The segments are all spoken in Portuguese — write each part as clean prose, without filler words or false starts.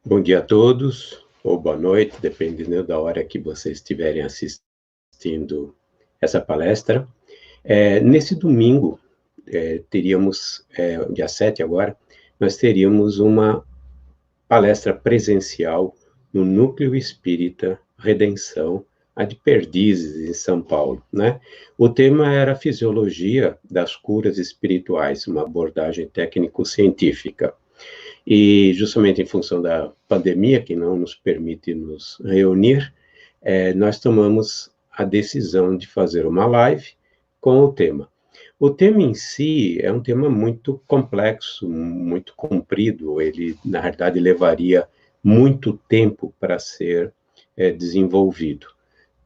Bom dia a todos, ou boa noite, dependendo da hora que vocês estiverem assistindo essa palestra. Nesse domingo, teríamos, dia 7 agora, nós teríamos uma palestra presencial no Núcleo Espírita Redenção, a de Perdizes, em São Paulo, né? O tema era Fisiologia das Curas Espirituais, uma abordagem técnico-científica. E justamente em função da pandemia, que não nos permite nos reunir, nós tomamos a decisão de fazer uma live com o tema. O tema em si é um tema muito complexo, muito comprido, ele, na verdade, levaria muito tempo para ser desenvolvido.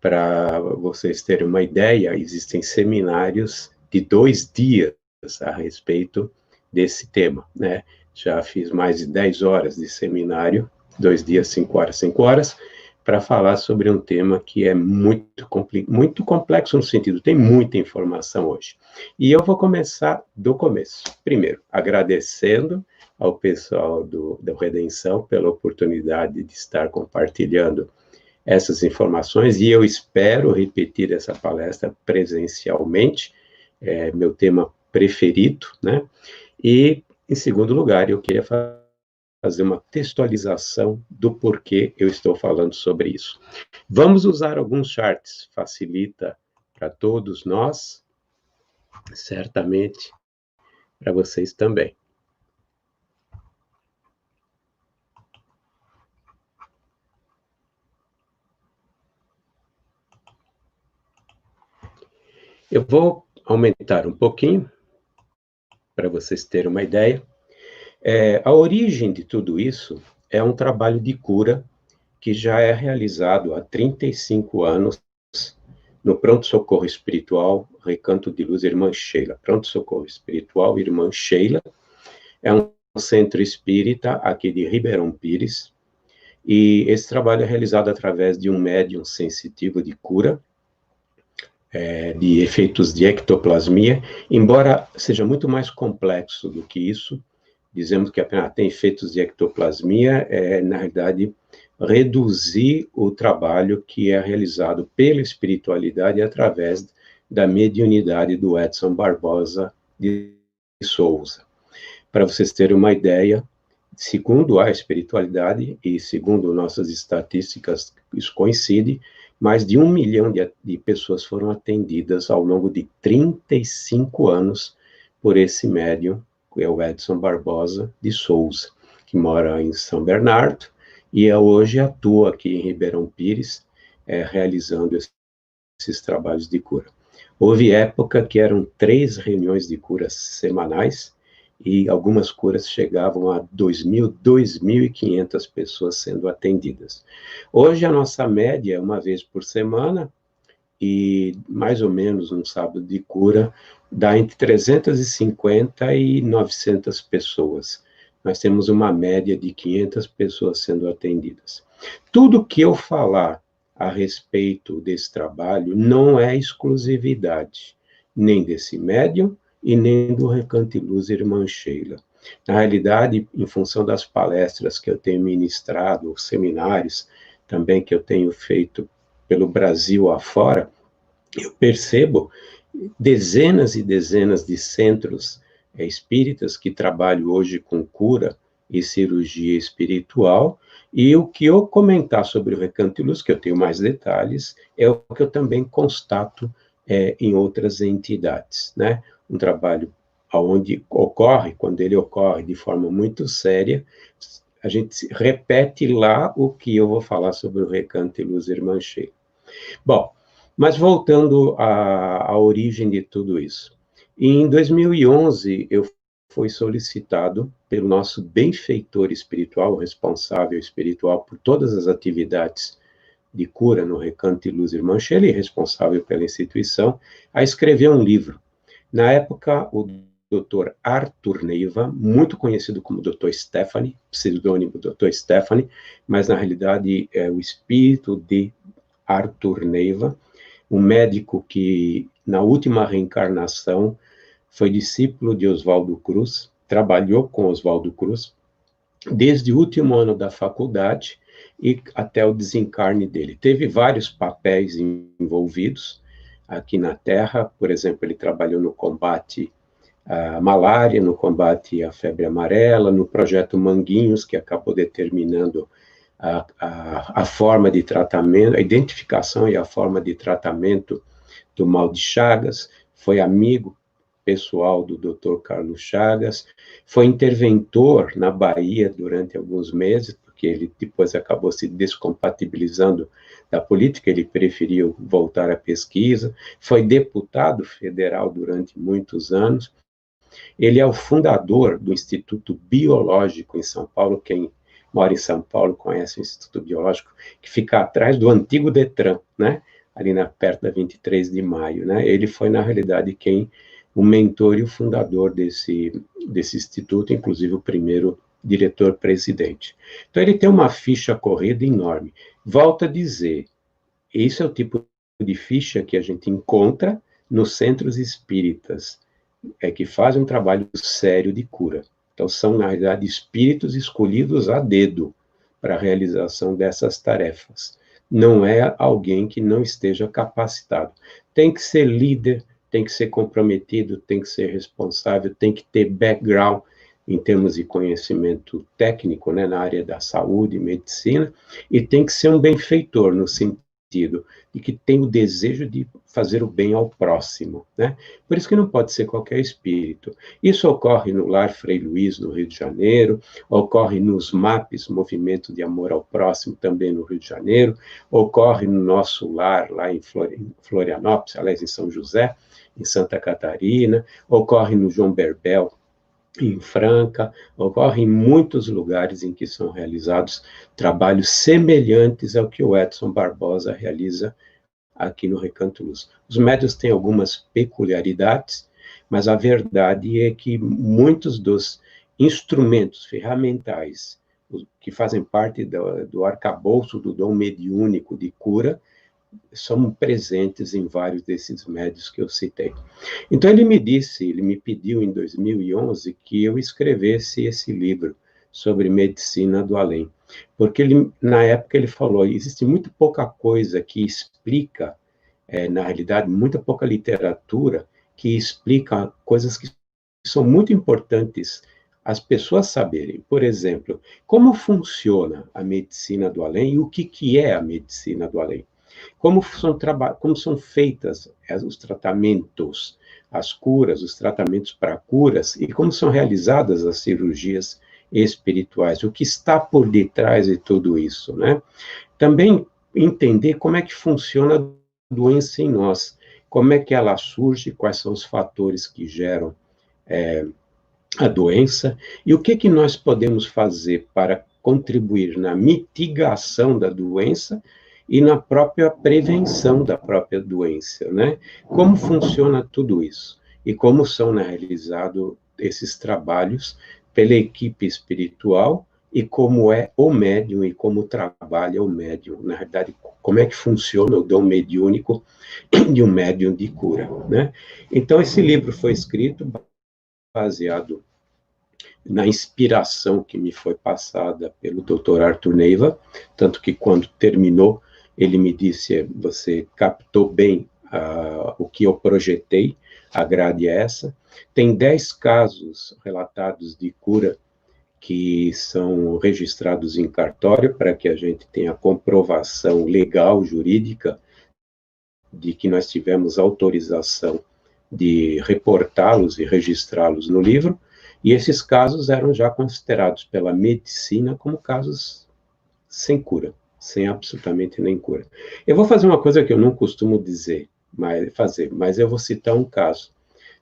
Para vocês terem uma ideia, existem seminários de 2 dias a respeito desse tema, né? Já fiz mais de 10 horas de seminário, 2 dias, 5 horas, para falar sobre um tema que é muito complexo no sentido, tem muita informação hoje. E eu vou começar do começo. Primeiro, agradecendo ao pessoal da Redenção pela oportunidade de estar compartilhando essas informações, e eu espero repetir essa palestra presencialmente, meu tema preferido, né? E, em segundo lugar, eu queria fazer uma textualização do porquê eu estou falando sobre isso. Vamos usar alguns charts, facilita para todos nós, certamente para vocês também. Eu vou aumentar um pouquinho, para vocês terem uma ideia. A origem de tudo isso é um trabalho de cura que já é realizado há 35 anos no Pronto Socorro Espiritual Recanto de Luz Irmã Sheila. Pronto Socorro Espiritual Irmã Sheila é um centro espírita aqui de Ribeirão Pires, e esse trabalho é realizado através de um médium sensitivo de cura, de efeitos de ectoplasmia, embora seja muito mais complexo do que isso. Dizemos que apenas tem efeitos de ectoplasmia, na realidade, reduzir o trabalho que é realizado pela espiritualidade através da mediunidade do Edson Barbosa de Souza. Para vocês terem uma ideia, segundo a espiritualidade e segundo nossas estatísticas, isso coincide, mais de 1 milhão de pessoas foram atendidas ao longo de 35 anos por esse médium, que é o Edson Barbosa de Souza, que mora em São Bernardo e hoje atua aqui em Ribeirão Pires, realizando esses trabalhos de cura. Houve época que eram 3 reuniões de curas semanais, e algumas curas chegavam a 2.000, 2.500 pessoas sendo atendidas. Hoje a nossa média é uma vez por semana, e mais ou menos um sábado de cura dá entre 350 e 900 pessoas. Nós temos uma média de 500 pessoas sendo atendidas. Tudo que eu falar a respeito desse trabalho não é exclusividade, nem desse médium e nem do Recanto de Luz Irmã Sheila. Na realidade, em função das palestras que eu tenho ministrado, os seminários também que eu tenho feito pelo Brasil afora, eu percebo dezenas e dezenas de centros espíritas que trabalham hoje com cura e cirurgia espiritual, e o que eu comentar sobre o Recanto de Luz, que eu tenho mais detalhes, é o que eu também constato em outras entidades, né? Um trabalho onde ocorre, quando ele ocorre de forma muito séria, a gente repete lá o que eu vou falar sobre o Recanto de Luz Irmã Sheila. Bom, mas voltando à origem de tudo isso. Em 2011, eu fui solicitado pelo nosso benfeitor espiritual, o responsável espiritual por todas as atividades de cura no Recanto de Luz Irmã Sheila, responsável pela instituição, a escrever um livro. Na época, o Dr. Arthur Neiva, muito conhecido como Dr. Stephanie, pseudônimo Dr. Stephanie, mas na realidade é o espírito de Arthur Neiva, um médico que, na última reencarnação, foi discípulo de Oswaldo Cruz, trabalhou com Oswaldo Cruz, desde o último ano da faculdade e até o desencarne dele. Teve vários papéis envolvidos aqui na Terra, por exemplo, ele trabalhou no combate à malária, no combate à febre amarela, no projeto Manguinhos, que acabou determinando a forma de tratamento, a identificação e a forma de tratamento do mal de Chagas, foi amigo pessoal do Dr. Carlos Chagas, foi interventor na Bahia durante alguns meses, porque ele depois acabou se descompatibilizando da política, ele preferiu voltar à pesquisa, foi deputado federal durante muitos anos, ele é o fundador do Instituto Biológico em São Paulo, quem mora em São Paulo conhece o Instituto Biológico, que fica atrás do antigo Detran, né? Ali perto da 23 de maio, né? Ele foi, na realidade, o mentor e o fundador desse instituto, inclusive o primeiro diretor-presidente. Então, ele tem uma ficha corrida enorme. Volto a dizer, esse é o tipo de ficha que a gente encontra nos centros espíritas, que fazem um trabalho sério de cura. Então, são, na realidade, espíritos escolhidos a dedo para a realização dessas tarefas. Não é alguém que não esteja capacitado. Tem que ser líder, tem que ser comprometido, tem que ser responsável, tem que ter background em termos de conhecimento técnico, né, na área da saúde e medicina, e tem que ser um benfeitor, no sentido de que tem o desejo de fazer o bem ao próximo, né? Por isso que não pode ser qualquer espírito. Isso ocorre no Lar Frei Luiz, no Rio de Janeiro, ocorre nos MAPs, Movimento de Amor ao Próximo, também no Rio de Janeiro, ocorre no nosso lar, lá em Florianópolis, aliás, em São José, em Santa Catarina, ocorre no João Berbel, em Franca, ocorre em muitos lugares em que são realizados trabalhos semelhantes ao que o Edson Barbosa realiza aqui no Recanto Luz. Os médiuns têm algumas peculiaridades, mas a verdade é que muitos dos instrumentos ferramentais que fazem parte do arcabouço do dom mediúnico de cura são presentes em vários desses médios que eu citei. Então ele me pediu em 2011 que eu escrevesse esse livro sobre medicina do além, porque na época ele falou, existe muito pouca coisa que explica, na realidade, muita pouca literatura que explica coisas que são muito importantes as pessoas saberem. Por exemplo, como funciona a medicina do além e o que é a medicina do além. Como são feitas os tratamentos, as curas, os tratamentos para curas, e como são realizadas as cirurgias espirituais, o que está por detrás de tudo isso, né? Também entender como é que funciona a doença em nós, como é que ela surge, quais são os fatores que geram a doença, e o que nós podemos fazer para contribuir na mitigação da doença e na própria prevenção da própria doença, né? Como funciona tudo isso? E como são realizados esses trabalhos pela equipe espiritual e como é o médium e como trabalha o médium. Na verdade, como é que funciona o dom mediúnico de um médium de cura, né? Então, esse livro foi escrito baseado na inspiração que me foi passada pelo Dr. Arthur Neiva, tanto que quando terminou, ele me disse, você captou bem o que eu projetei, a grade é essa. Tem 10 casos relatados de cura que são registrados em cartório, para que a gente tenha comprovação legal, jurídica, de que nós tivemos autorização de reportá-los e registrá-los no livro, e esses casos eram já considerados pela medicina como casos sem cura, sem absolutamente nem cura. Eu vou fazer uma coisa que eu não costumo mas eu vou citar um caso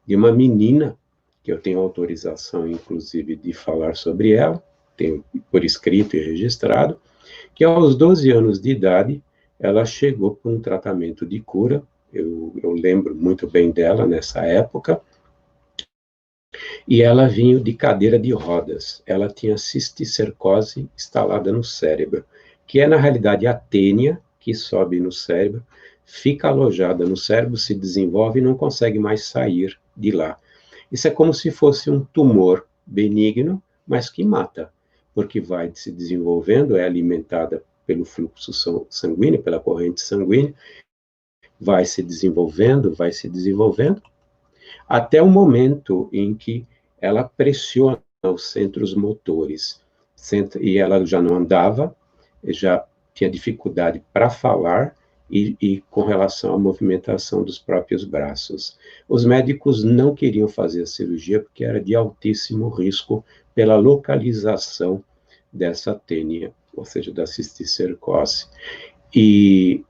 de uma menina, que eu tenho autorização, inclusive, de falar sobre ela, tenho por escrito e registrado, que aos 12 anos de idade, ela chegou com um tratamento de cura, eu lembro muito bem dela nessa época, e ela vinha de cadeira de rodas. Ela tinha cisticercose instalada no cérebro, que é, na realidade, a tênia que sobe no cérebro, fica alojada no cérebro, se desenvolve e não consegue mais sair de lá. Isso é como se fosse um tumor benigno, mas que mata, porque vai se desenvolvendo, é alimentada pelo fluxo sanguíneo, pela corrente sanguínea, vai se desenvolvendo, até o momento em que ela pressiona os centros motores, e ela já não andava, já tinha dificuldade para falar, e com relação à movimentação dos próprios braços. Os médicos não queriam fazer a cirurgia porque era de altíssimo risco pela localização dessa tênia, ou seja, da cisticercose. E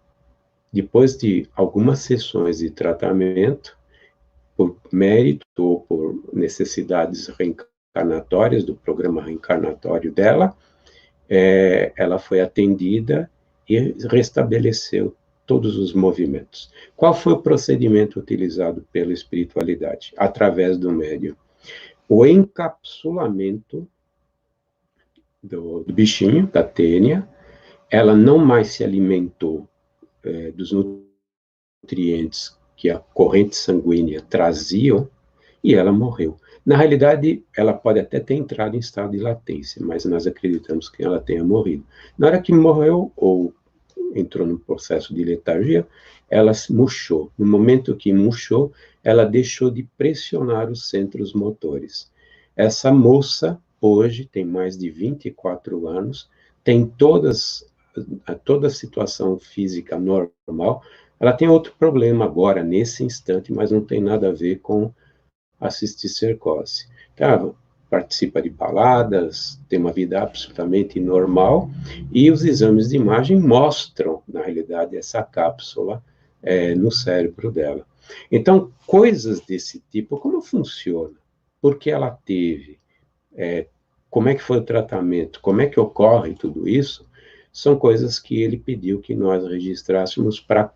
depois de algumas sessões de tratamento, por mérito ou por necessidades reencarnatórias do programa reencarnatório dela, ela foi atendida e restabeleceu todos os movimentos. Qual foi o procedimento utilizado pela espiritualidade? Através do médium. O encapsulamento do bichinho, da tênia, ela não mais se alimentou dos nutrientes que a corrente sanguínea trazia, e ela morreu. Na realidade, ela pode até ter entrado em estado de latência, mas nós acreditamos que ela tenha morrido. Na hora que morreu, ou entrou no processo de letargia, ela murchou. No momento que murchou, ela deixou de pressionar os centros motores. Essa moça, hoje, tem mais de 24 anos, tem toda a situação física normal. Ela tem outro problema agora, nesse instante, mas não tem nada a ver com a cisticercose. Então, participa de baladas, tem uma vida absolutamente normal, e os exames de imagem mostram, na realidade, essa cápsula no cérebro dela. Então, coisas desse tipo, como funciona? Por que ela teve? Como é que foi o tratamento? Como é que ocorre tudo isso? São coisas que ele pediu que nós registrássemos para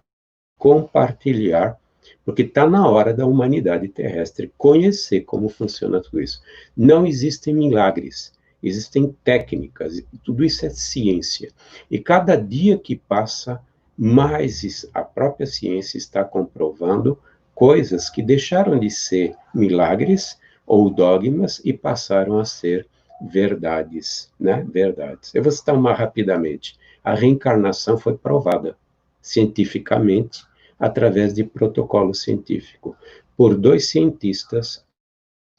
compartilhar, porque está na hora da humanidade terrestre conhecer como funciona tudo isso. Não existem milagres, existem técnicas, e tudo isso é ciência. E cada dia que passa, mais a própria ciência está comprovando coisas que deixaram de ser milagres ou dogmas e passaram a ser verdades, né? Verdades. Eu vou citar uma rapidamente. A reencarnação foi provada cientificamente através de protocolo científico por 2 cientistas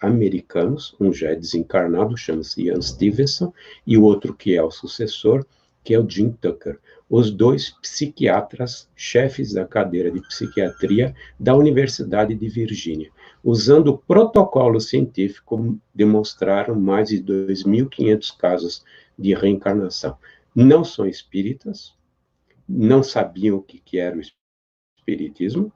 americanos, um já é desencarnado, chama-se Ian Stevenson, e o outro que é o sucessor, que é o Jim Tucker. Os 2 psiquiatras, chefes da cadeira de psiquiatria da Universidade de Virgínia. Usando o protocolo científico, demonstraram mais de 2.500 casos de reencarnação. Não são espíritas, não sabiam o que era o espiritismo,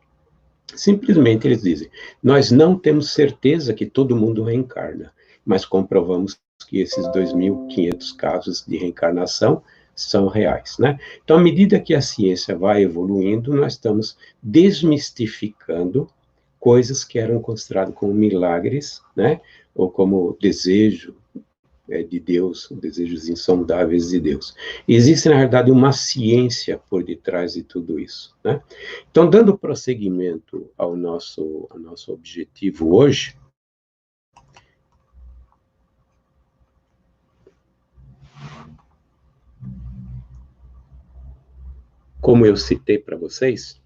simplesmente eles dizem, nós não temos certeza que todo mundo reencarna, mas comprovamos que esses 2.500 casos de reencarnação são reais, né? Então, à medida que a ciência vai evoluindo, nós estamos desmistificando coisas que eram consideradas como milagres, né? Ou como desejo de Deus, desejos insondáveis de Deus. Existe, na verdade, uma ciência por detrás de tudo isso, né? Então, dando prosseguimento ao nosso objetivo hoje, como eu citei para vocês,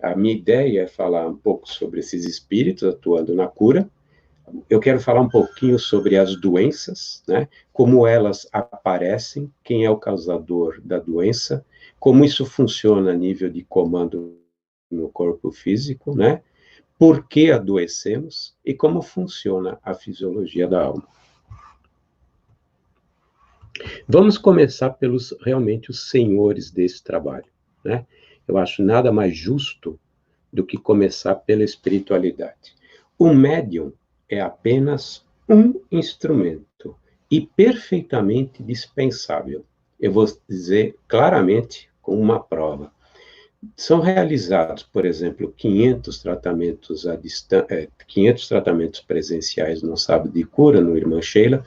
a minha ideia é falar um pouco sobre esses espíritos atuando na cura. Eu quero falar um pouquinho sobre as doenças, né? Como elas aparecem, quem é o causador da doença, como isso funciona a nível de comando no corpo físico, né? Por que adoecemos e como funciona a fisiologia da alma. Vamos começar pelos realmente os senhores desse trabalho, né? Eu acho nada mais justo do que começar pela espiritualidade. O médium é apenas um instrumento e perfeitamente dispensável. Eu vou dizer claramente com uma prova. São realizados, por exemplo, 500 tratamentos 500 tratamentos presenciais no sábado de cura, no Irmã Sheila,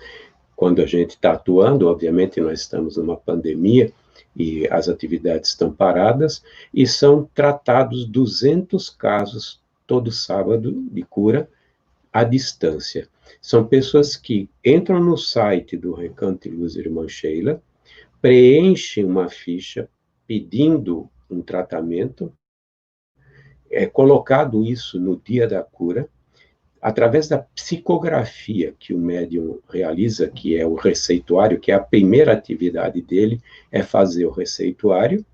quando a gente está atuando, obviamente nós estamos numa pandemia e as atividades estão paradas, e são tratados 200 casos todo sábado de cura, à distância. São pessoas que entram no site do Recanto de Luz Irmã Sheila, preenchem uma ficha pedindo um tratamento, é colocado isso no dia da cura, através da psicografia que o médium realiza, que é o receituário, que é a primeira atividade dele, é fazer o receituário,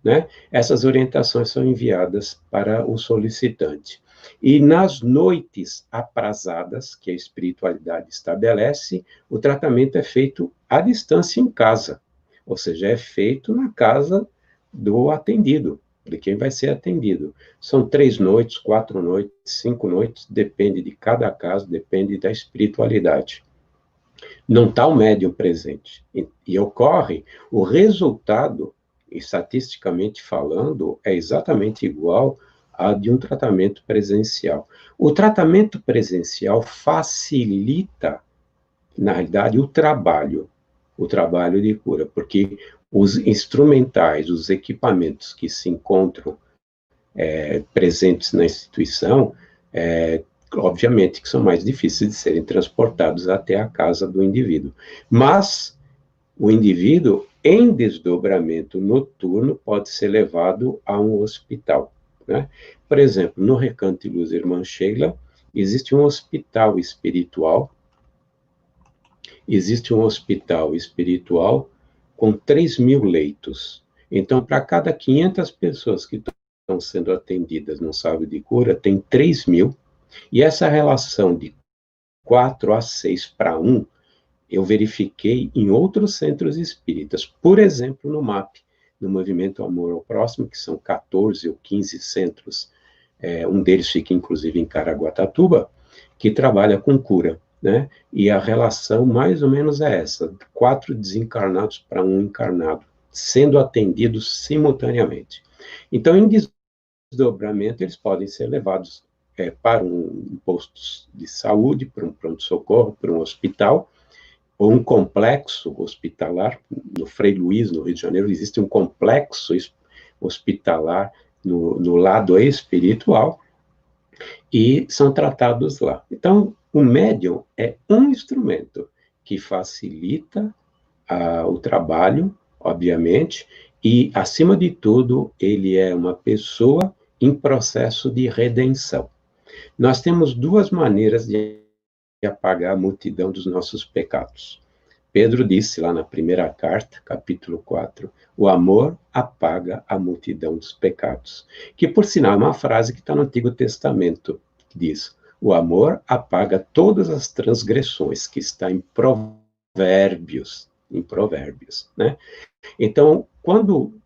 né? Essas orientações são enviadas para o solicitante. E nas noites aprazadas, que a espiritualidade estabelece, o tratamento é feito à distância em casa, ou seja, é feito na casa do atendido, de quem vai ser atendido. São 3 noites, 4 noites, 5 noites, depende de cada caso, depende da espiritualidade. Não está o médium presente. E ocorre, o resultado, estatisticamente falando, é exatamente igual a de um tratamento presencial. O tratamento presencial facilita, na realidade, o trabalho de cura, porque os instrumentais, os equipamentos que se encontram presentes na instituição, obviamente que são mais difíceis de serem transportados até a casa do indivíduo. Mas o indivíduo, em desdobramento noturno, pode ser levado a um hospital, né? Por exemplo, no Recanto de Luz Irmã Sheila, existe um hospital espiritual com 3.000 leitos. Então, para cada 500 pessoas que estão sendo atendidas no sábado de cura, tem 3.000, e essa relação de 4 a 6 para 1, eu verifiquei em outros centros espíritas, por exemplo, no MAP, no Movimento Amor ao Próximo, que são 14 ou 15 centros, um deles fica inclusive em Caraguatatuba, que trabalha com cura, né? E a relação mais ou menos é essa, 4 desencarnados para 1 encarnado, sendo atendidos simultaneamente. Então, em desdobramento, eles podem ser levados para um posto de saúde, para um pronto-socorro, para um hospital, ou um complexo hospitalar. No Frei Luís, no Rio de Janeiro, existe um complexo hospitalar no lado espiritual, e são tratados lá. Então, o médium é um instrumento que facilita o trabalho, obviamente, e, acima de tudo, ele é uma pessoa em processo de redenção. Nós temos 2 maneiras de apagar a multidão dos nossos pecados. Pedro disse lá na primeira carta, capítulo 4, o amor apaga a multidão dos pecados. Que, por sinal, é uma frase que está no Antigo Testamento, que diz, o amor apaga todas as transgressões, que está em Provérbios, né? Então, quando,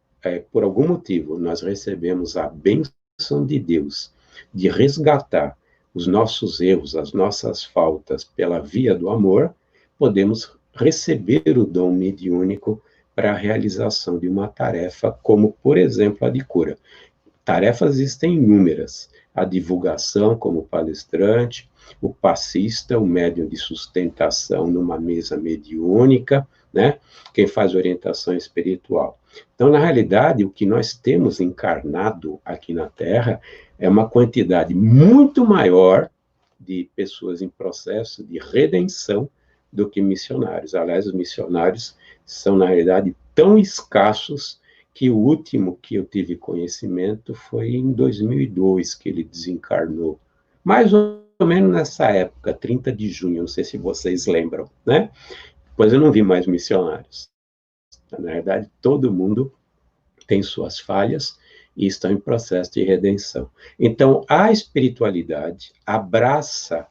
por algum motivo, nós recebemos a bênção de Deus de resgatar os nossos erros, as nossas faltas pela via do amor, podemos receber o dom mediúnico para a realização de uma tarefa, como, por exemplo, a de cura. Tarefas existem inúmeras. A divulgação como palestrante, o passista, o médium de sustentação numa mesa mediúnica, né? Quem faz orientação espiritual. Então, na realidade, o que nós temos encarnado aqui na Terra é uma quantidade muito maior de pessoas em processo de redenção do que missionários. Aliás, os missionários são, na realidade, tão escassos que o último que eu tive conhecimento foi em 2002, que ele desencarnou. Mais ou menos nessa época, 30 de junho, não sei se vocês lembram, né? Pois eu não vi mais missionários. Na verdade, todo mundo tem suas falhas e estão em processo de redenção. Então, a espiritualidade abraça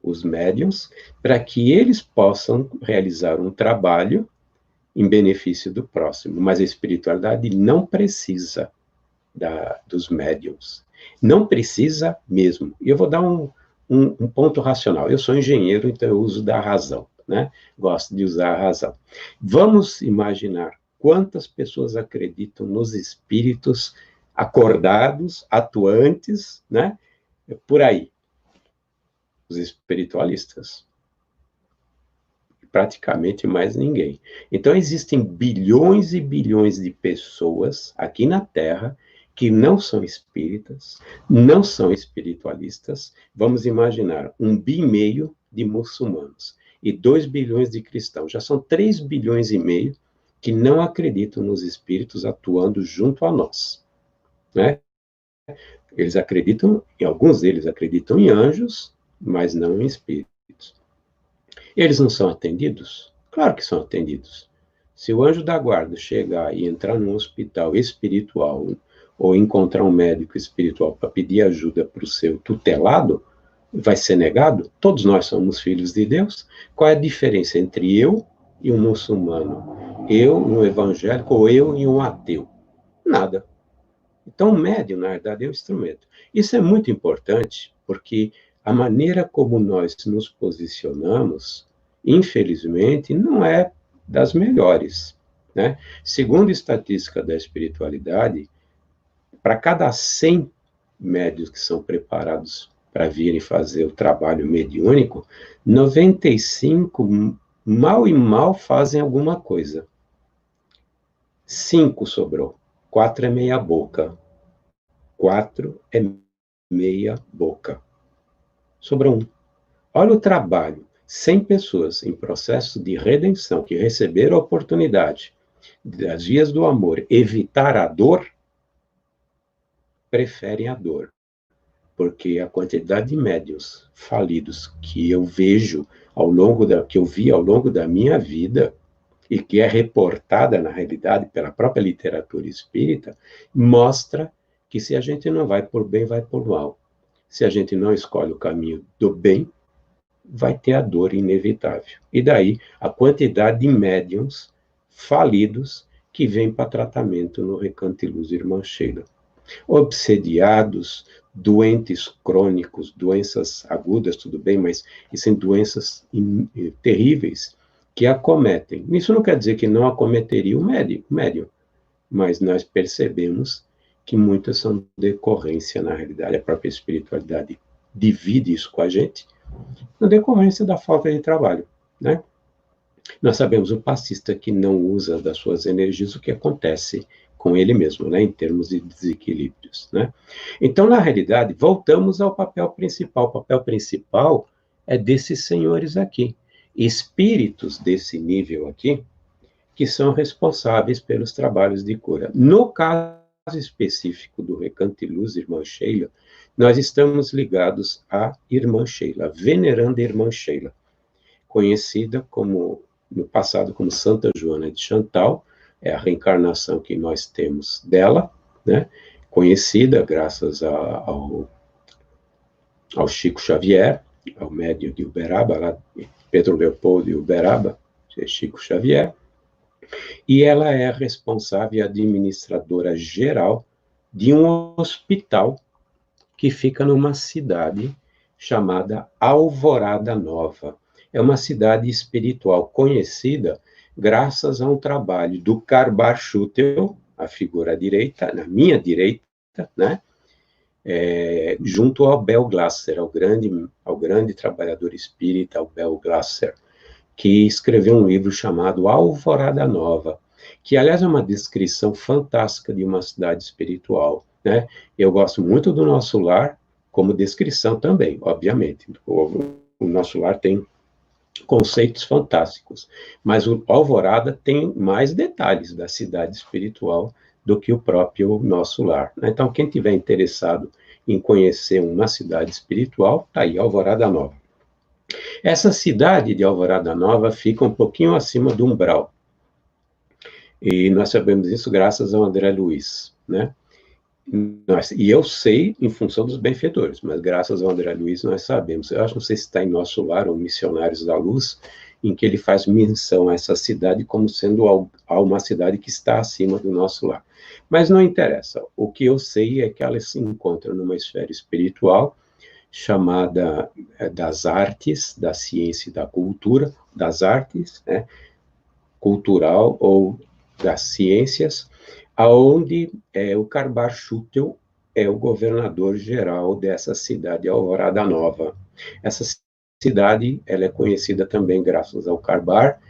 os médiuns para que eles possam realizar um trabalho em benefício do próximo, mas a espiritualidade não precisa dos médiuns, não precisa mesmo. E eu vou dar um ponto racional. Eu sou engenheiro, então eu uso da razão, né? Gosto de usar a razão. Vamos imaginar quantas pessoas acreditam nos espíritos acordados, atuantes, né? Por aí. Os espiritualistas. Praticamente mais ninguém. Então, existem bilhões e bilhões de pessoas aqui na Terra que não são espíritas, não são espiritualistas. Vamos imaginar 1,5 bilhão de muçulmanos e 2 bilhões de cristãos. Já são 3,5 bilhões que não acreditam nos espíritos atuando junto a nós, né? Eles acreditam, e alguns deles acreditam em anjos, mas não em espíritos. Eles não são atendidos? Claro que são atendidos. Se o anjo da guarda chegar e entrar num hospital espiritual ou encontrar um médico espiritual para pedir ajuda para o seu tutelado, vai ser negado? Todos nós somos filhos de Deus. Qual é a diferença entre eu e um muçulmano? Eu e um evangélico ou eu e um ateu? Nada. Então, o médium, na verdade, é um instrumento. Isso é muito importante, porque a maneira como nós nos posicionamos, infelizmente, não é das melhores, né? Segundo a estatística da espiritualidade, para cada 100 médios que são preparados para virem fazer o trabalho mediúnico, 95 mal e mal fazem alguma coisa. 5 sobrou. 4 é meia boca. 4 é meia boca. Sobrou 1. Olha o trabalho. 100 pessoas em processo de redenção que receberam a oportunidade das vias do amor evitar a dor, preferem a dor. Porque a quantidade de médiuns falidos que eu vejo que eu vi ao longo da minha vida e que é reportada na realidade pela própria literatura espírita, mostra que se a gente não vai por bem, vai por mal. Se a gente não escolhe o caminho do bem, vai ter a dor inevitável. E daí a quantidade de médiuns falidos que vêm para tratamento no Recanto de Luz Irmã Sheila. Obsediados, doentes crônicos, doenças agudas, tudo bem, mas são doenças terríveis que acometem. Isso não quer dizer que não acometeria o médium, mas nós percebemos que muitas são decorrência, na realidade, a própria espiritualidade divide isso com a gente, na decorrência da falta de trabalho, né? Nós sabemos o passista que não usa das suas energias, o que acontece com ele mesmo, né, em termos de desequilíbrios, né? Então, na realidade, voltamos ao papel principal. O papel principal é desses senhores aqui, espíritos desse nível aqui, que são responsáveis pelos trabalhos de cura. No caso específico do Recanto de Luz, Irmã Sheila, nós estamos ligados à Irmã Sheila, venerando a Irmã Sheila, conhecida como, no passado como Santa Joana de Chantal, é a reencarnação que nós temos dela, né? Conhecida graças ao Chico Xavier, ao médium de Uberaba, lá, Pedro Leopoldo de Uberaba, Chico Xavier, e ela é a responsável e administradora geral de um hospital que fica numa cidade chamada Alvorada Nova. É uma cidade espiritual conhecida graças a um trabalho do Karbar Schutel, a figura à direita, na minha direita, né? Junto ao Bel Glasser, ao grande trabalhador espírita, ao Bel Glasser, que escreveu um livro chamado Alvorada Nova, que, aliás, é uma descrição fantástica de uma cidade espiritual, né? Eu gosto muito do Nosso Lar como descrição também, obviamente. O Nosso Lar tem conceitos fantásticos, mas o Alvorada tem mais detalhes da cidade espiritual do que o próprio Nosso Lar, né? Então, quem tiver interessado em conhecer uma cidade espiritual, tá aí, Alvorada Nova. Essa cidade de Alvorada Nova fica um pouquinho acima do umbral, e nós sabemos isso graças ao André Luiz, né? E eu sei em função dos benfeitores, mas graças ao André Luiz nós sabemos. Eu acho, não sei se está em Nosso Lar ou Missionários da Luz, em que ele faz menção a essa cidade como sendo uma cidade que está acima do Nosso Lar. Mas não interessa. O que eu sei é que ela se encontra numa esfera espiritual chamada das artes, da ciência e da cultura, das artes, né, cultural ou das ciências, aonde o Karbar Schutel é o governador-geral dessa cidade, Alvorada Nova. Essa cidade, ela é conhecida também graças ao Karbar,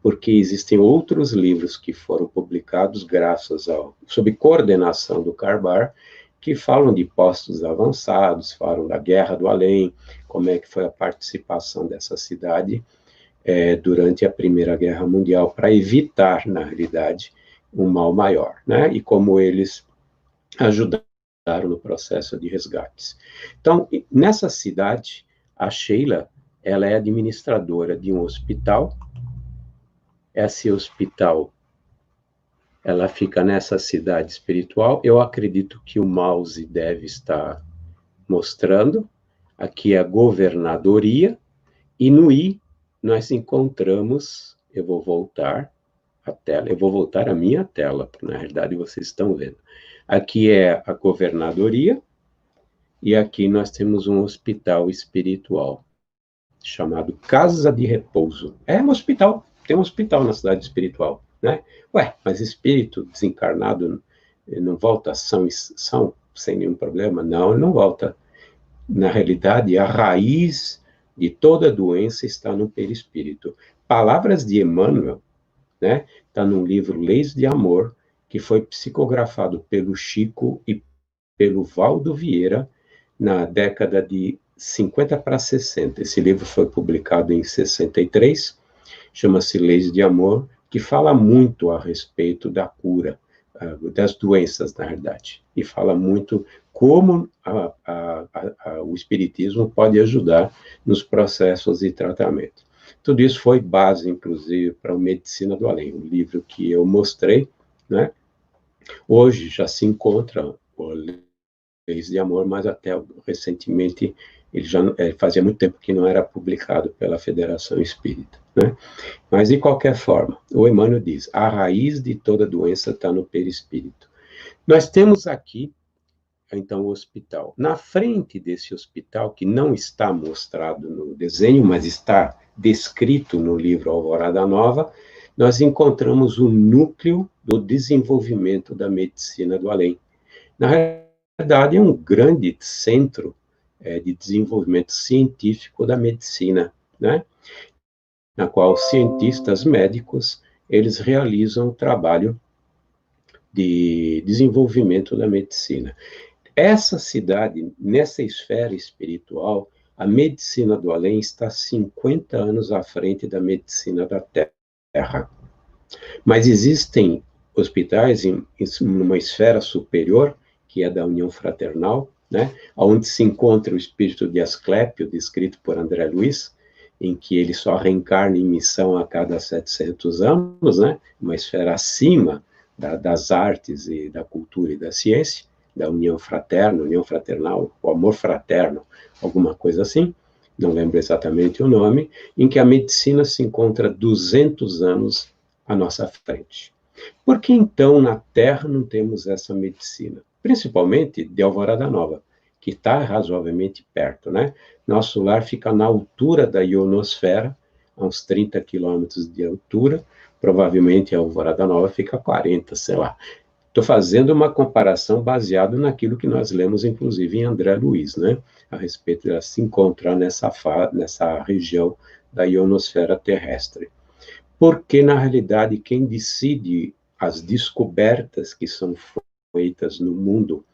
porque existem outros livros que foram publicados sob coordenação do Carbar, que falam de postos avançados, falam da Guerra do Além, como é que foi a participação dessa cidade durante a Primeira Guerra Mundial, para evitar, na realidade, um mal maior, né? E como eles ajudaram no processo de resgates. Então, nessa cidade, a Sheila, ela é administradora de um hospital. Esse hospital, ela fica nessa cidade espiritual. Eu acredito que o mouse deve estar mostrando. Aqui é a governadoria. E no I, nós encontramos, eu vou voltar a minha tela, porque na realidade vocês estão vendo. Aqui é a governadoria, e aqui nós temos um hospital espiritual, chamado Casa de Repouso. É um hospital, tem um hospital na cidade espiritual, né? Ué, mas espírito desencarnado não volta são sem nenhum problema? Não, ele não volta. Na realidade, a raiz de toda doença está no perispírito. Palavras de Emmanuel, né? Está no livro Leis de Amor, que foi psicografado pelo Chico e pelo Valdo Vieira na década de 50 para 60. Esse livro foi publicado em 63, chama-se Leis de Amor, que fala muito a respeito da cura, das doenças, na verdade, e fala muito como o Espiritismo pode ajudar nos processos de tratamento. Tudo isso foi base, inclusive, para a Medicina do Além, o livro que eu mostrei, né? Hoje já se encontra o Leis de Amor, mas até recentemente, ele já fazia muito tempo que não era publicado pela Federação Espírita, né? Mas, de qualquer forma, o Emmanuel diz, a raiz de toda doença está no perispírito. Nós temos aqui, então, o hospital. Na frente desse hospital, que não está mostrado no desenho, mas está descrito no livro Alvorada Nova, nós encontramos o núcleo do desenvolvimento da medicina do além. Na realidade, é um grande centro de desenvolvimento científico da medicina, né? Na qual cientistas médicos, eles realizam o trabalho de desenvolvimento da medicina. Essa cidade, nessa esfera espiritual, a medicina do além está 50 anos à frente da medicina da Terra. Mas existem hospitais em uma esfera superior, que é da União Fraternal, né, onde se encontra o espírito de Asclépio, descrito por André Luiz, em que ele só reencarna em missão a cada 700 anos, né, uma esfera acima das artes e da cultura e da ciência, da União Fraterna, União Fraternal, o Amor Fraterno, alguma coisa assim, não lembro exatamente o nome, em que a medicina se encontra 200 anos à nossa frente. Por que, então, na Terra não temos essa medicina? Principalmente de Alvorada Nova, que está razoavelmente perto, né? Nosso lar fica na altura da ionosfera, a uns 30 quilômetros de altura, provavelmente a Alvorada Nova fica a 40, sei lá. Estou fazendo uma comparação baseada naquilo que nós lemos, inclusive, em André Luiz, né? A respeito de se encontrar nessa região da ionosfera terrestre. Porque, na realidade, quem decide as descobertas que são feitas no mundo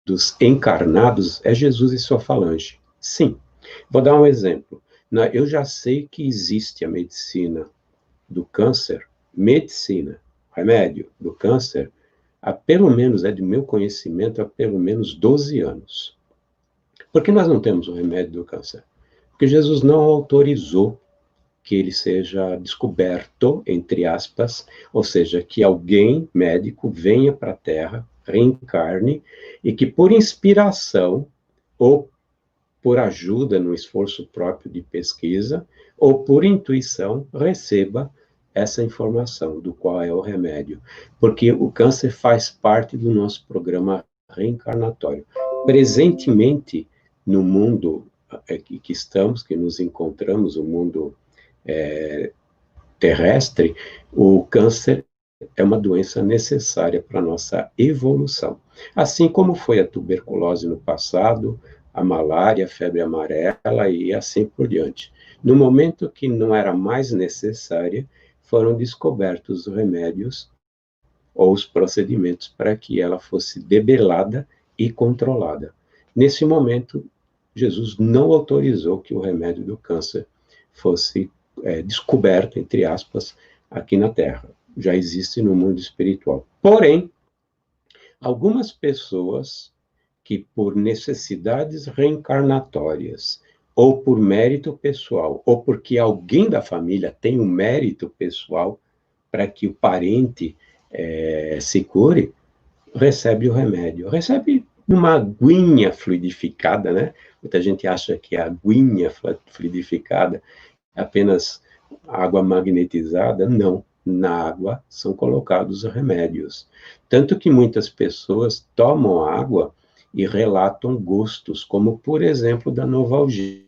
dos encarnados é Jesus e sua falange. Sim. Vou dar um exemplo. Eu já sei que existe a medicina do câncer, remédio do câncer, há pelo menos, do meu conhecimento, há pelo menos 12 anos. Por que nós não temos o remédio do câncer? Porque Jesus não autorizou que ele seja descoberto, entre aspas, ou seja, que alguém, médico, venha para a Terra, reencarne, e que por inspiração, ou por ajuda no esforço próprio de pesquisa, ou por intuição, receba essa informação do qual é o remédio. Porque o câncer faz parte do nosso programa reencarnatório. Presentemente, no mundo que estamos, que nos encontramos, o mundo terrestre, o câncer é uma doença necessária para a nossa evolução. Assim como foi a tuberculose no passado, a malária, a febre amarela e assim por diante. No momento que não era mais necessária, foram descobertos os remédios ou os procedimentos para que ela fosse debelada e controlada. Nesse momento, Jesus não autorizou que o remédio do câncer fosse descoberto, entre aspas, aqui na Terra. Já existe no mundo espiritual. Porém, algumas pessoas que, por necessidades reencarnatórias, ou por mérito pessoal, ou porque alguém da família tem um mérito pessoal para que o parente se cure, recebe o remédio. Recebe numa aguinha fluidificada, né? Muita gente acha que a aguinha fluidificada é apenas água magnetizada. Não. Na água são colocados remédios. Tanto que muitas pessoas tomam água e relatam gostos, como, por exemplo, da Novalgina,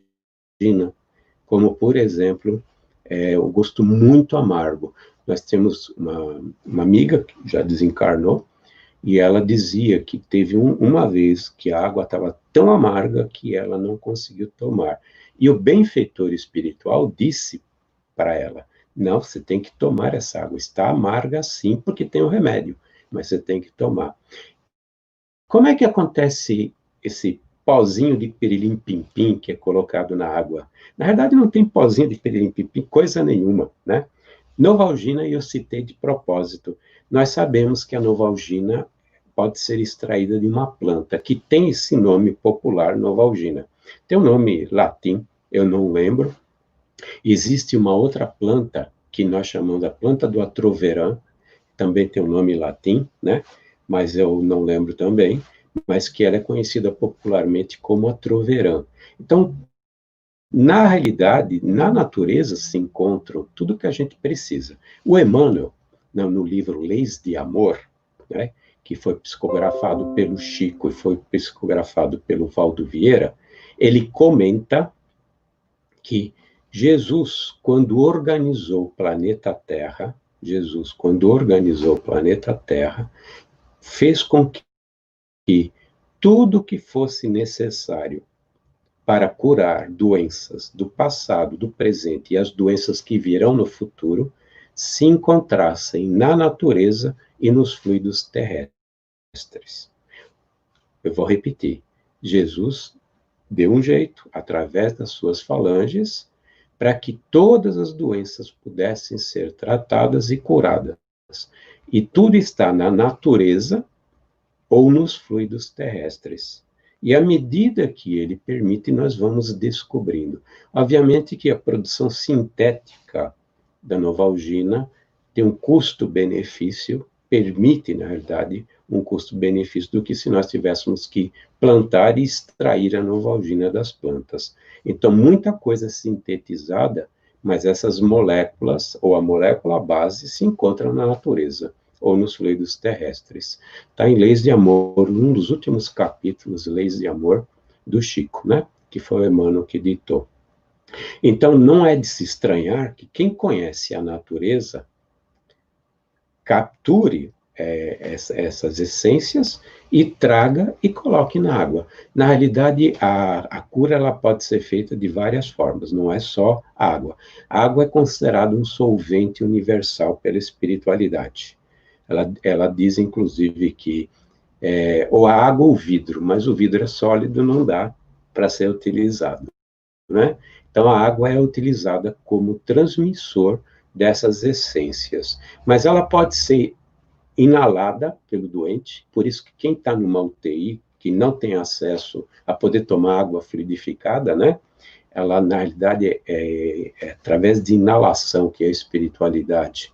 como, por exemplo, o gosto muito amargo. Nós temos uma amiga que já desencarnou, e ela dizia que teve uma vez que a água estava tão amarga que ela não conseguiu tomar. E o benfeitor espiritual disse para ela: não, você tem que tomar essa água. Está amarga sim, porque tem o remédio, mas você tem que tomar. Como é que acontece esse pozinho de pirilim-pim-pim que é colocado na água? Na verdade, não tem pozinho de pirilim-pim-pim, coisa nenhuma, né? Novalgina, eu citei de propósito. Nós sabemos que a Novalgina pode ser extraída de uma planta que tem esse nome popular, Novalgina. Tem um nome latim, eu não lembro. Existe uma outra planta que nós chamamos a planta do atroverã, também tem um nome latim, né? Mas eu não lembro também, mas que ela é conhecida popularmente como atroverã. Então, na realidade, na natureza se encontra tudo que a gente precisa. O Emmanuel, no livro Leis de Amor, né, que foi psicografado pelo Chico e foi psicografado pelo Valdo Vieira, ele comenta que Jesus, quando organizou o planeta Terra, fez com que tudo que fosse necessário para curar doenças do passado, do presente e as doenças que virão no futuro, se encontrassem na natureza e nos fluidos terrestres. Eu vou repetir. Jesus deu um jeito, através das suas falanges, para que todas as doenças pudessem ser tratadas e curadas. E tudo está na natureza ou nos fluidos terrestres. E à medida que ele permite, nós vamos descobrindo. Obviamente que a produção sintética da Novalgina tem um custo-benefício, permite, na verdade, um custo-benefício do que se nós tivéssemos que plantar e extrair a Novalgina das plantas. Então, muita coisa sintetizada, mas essas moléculas, ou a molécula base, se encontram na natureza ou nos fluidos terrestres. Está em Leis de Amor, um dos últimos capítulos, Leis de Amor, do Chico, né? Que foi o Emmanuel que ditou. Então, não é de se estranhar que quem conhece a natureza capture essas essências e traga e coloque na água. Na realidade, a cura ela pode ser feita de várias formas, não é só a água. A água é considerada um solvente universal pela espiritualidade. Ela diz, inclusive, que ou a água ou o vidro, mas o vidro é sólido, não dá para ser utilizado, né? Então, a água é utilizada como transmissor dessas essências, mas ela pode ser inalada pelo doente, por isso que quem está numa UTI, que não tem acesso a poder tomar água fluidificada, né? Ela, na realidade, é através de inalação que a espiritualidade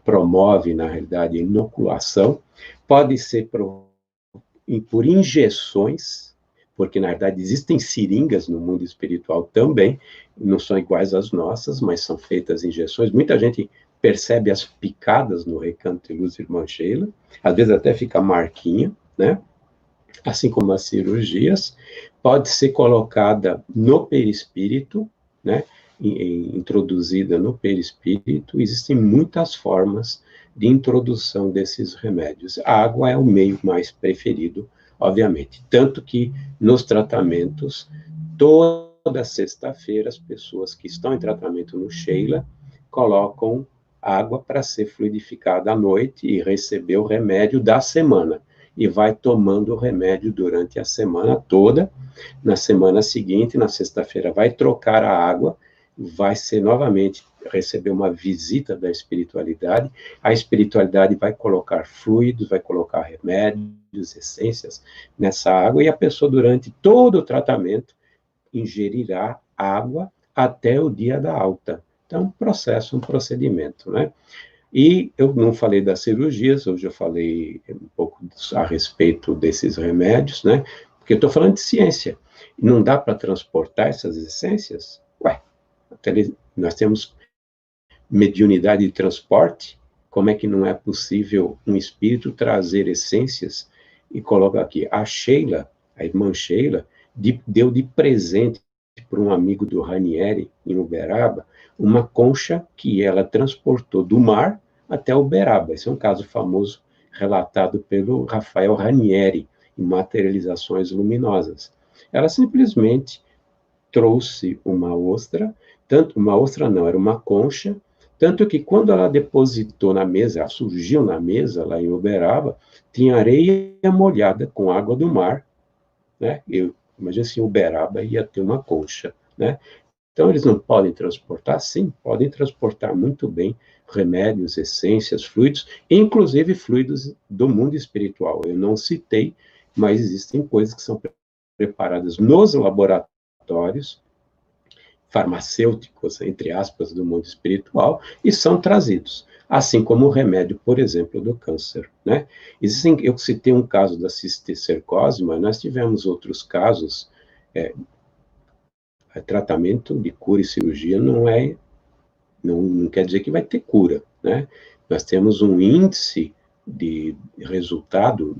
promove, na realidade, a inoculação, pode ser por injeções, porque, na verdade, existem seringas no mundo espiritual também, não são iguais às nossas, mas são feitas injeções. Muita gente percebe as picadas no Recanto de Luz Irmã Sheila, às vezes até fica marquinha, né? Assim como as cirurgias, pode ser colocada no perispírito, né? Introduzida no perispírito. Existem muitas formas de introdução desses remédios. A água é o meio mais preferido, obviamente. Tanto que nos tratamentos, toda sexta-feira, as pessoas que estão em tratamento no Sheila colocam água para ser fluidificada à noite e receber o remédio da semana. E vai tomando o remédio durante a semana toda. Na semana seguinte, na sexta-feira, vai trocar a água, vai ser novamente receber uma visita da espiritualidade. A espiritualidade vai colocar fluidos, vai colocar remédios, essências nessa água, e a pessoa, durante todo o tratamento, ingerirá água até o dia da alta. Então, um processo, um procedimento, né? E eu não falei das cirurgias, hoje eu falei um pouco a respeito desses remédios, né? Porque eu estou falando de ciência. Não dá para transportar essas essências? Ué, nós temos mediunidade de transporte, como é que não é possível um espírito trazer essências? E coloca aqui, a Sheila, a irmã Sheila, deu de presente para um amigo do Ranieri, em Uberaba, uma concha que ela transportou do mar até Uberaba. Esse é um caso famoso relatado pelo Rafael Ranieri, em Materializações Luminosas. Ela simplesmente trouxe uma ostra, era uma concha, tanto que quando ela depositou na mesa, ela surgiu na mesa lá em Uberaba, tinha areia molhada com água do mar, né? Imagina se Uberaba ia ter uma concha, né? Então, eles não podem transportar? Sim, podem transportar muito bem remédios, essências, fluidos, inclusive fluidos do mundo espiritual. Eu não citei, mas existem coisas que são preparadas nos laboratórios farmacêuticos, entre aspas, do mundo espiritual, e são trazidos. Assim como o remédio, por exemplo, do câncer, né? Eu citei um caso da cisticercose, mas nós tivemos outros casos. Tratamento de cura e cirurgia não quer dizer que vai ter cura, né? Nós temos um índice de resultado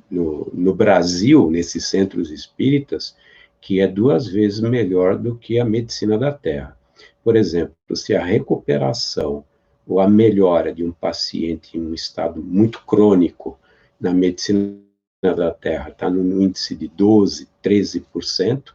no Brasil, nesses centros espíritas, que é 2 vezes melhor do que a medicina da Terra. Por exemplo, se a recuperação ou a melhora de um paciente em um estado muito crônico na medicina da Terra está no índice de 12%, 13%,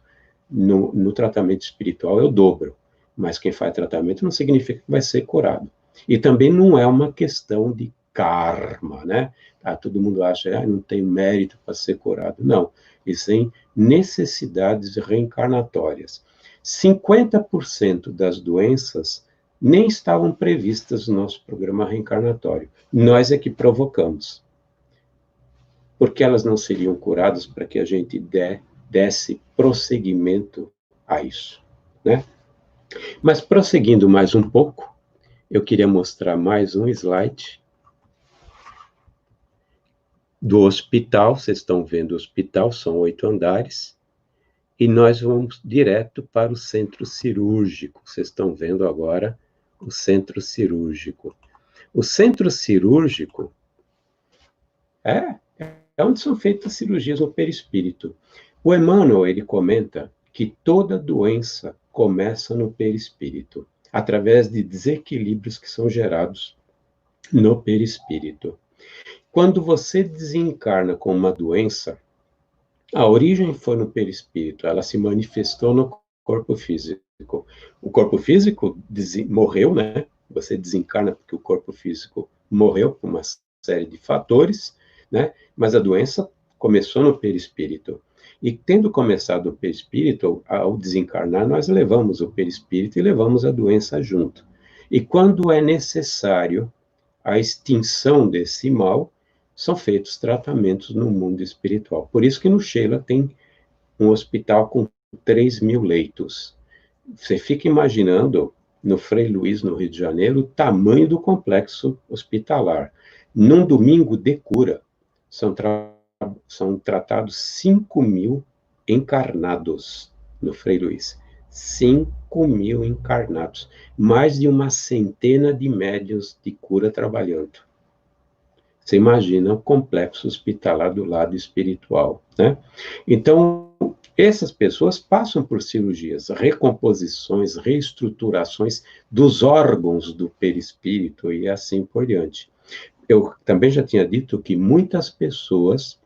no tratamento espiritual é o dobro. Mas quem faz tratamento não significa que vai ser curado. E também não é uma questão de karma, né? Todo mundo acha, não tem mérito para ser curado. Não, existem necessidades reencarnatórias. 50% das doenças nem estavam previstas no nosso programa reencarnatório. Nós é que provocamos. Porque elas não seriam curadas para que a gente desse prosseguimento a isso, né? Mas prosseguindo mais um pouco, eu queria mostrar mais um slide do hospital. Vocês estão vendo o hospital, são 8 andares, e nós vamos direto para o centro cirúrgico. Vocês estão vendo agora o centro cirúrgico. O centro cirúrgico é onde são feitas cirurgias no perispírito. O Emmanuel, ele comenta que toda doença começa no perispírito, através de desequilíbrios que são gerados no perispírito. Quando você desencarna com uma doença, a origem foi no perispírito, ela se manifestou no corpo físico. O corpo físico morreu, né? Você desencarna porque o corpo físico morreu por uma série de fatores, né? Mas a doença começou no perispírito. E tendo começado no perispírito, ao desencarnar, nós levamos o perispírito e levamos a doença junto. E quando é necessário a extinção desse mal, são feitos tratamentos no mundo espiritual. Por isso que no Sheila tem um hospital com 3.000 leitos. Você fica imaginando, no Frei Luís, no Rio de Janeiro, o tamanho do complexo hospitalar. Num domingo de cura, são tratados 5.000 encarnados no Frei Luís. 5.000 encarnados. Mais de uma centena de médiuns de cura trabalhando. Você imagina o complexo hospitalar do lado espiritual, né? Então, essas pessoas passam por cirurgias, recomposições, reestruturações dos órgãos do perispírito e assim por diante. Eu também já tinha dito que muitas pessoas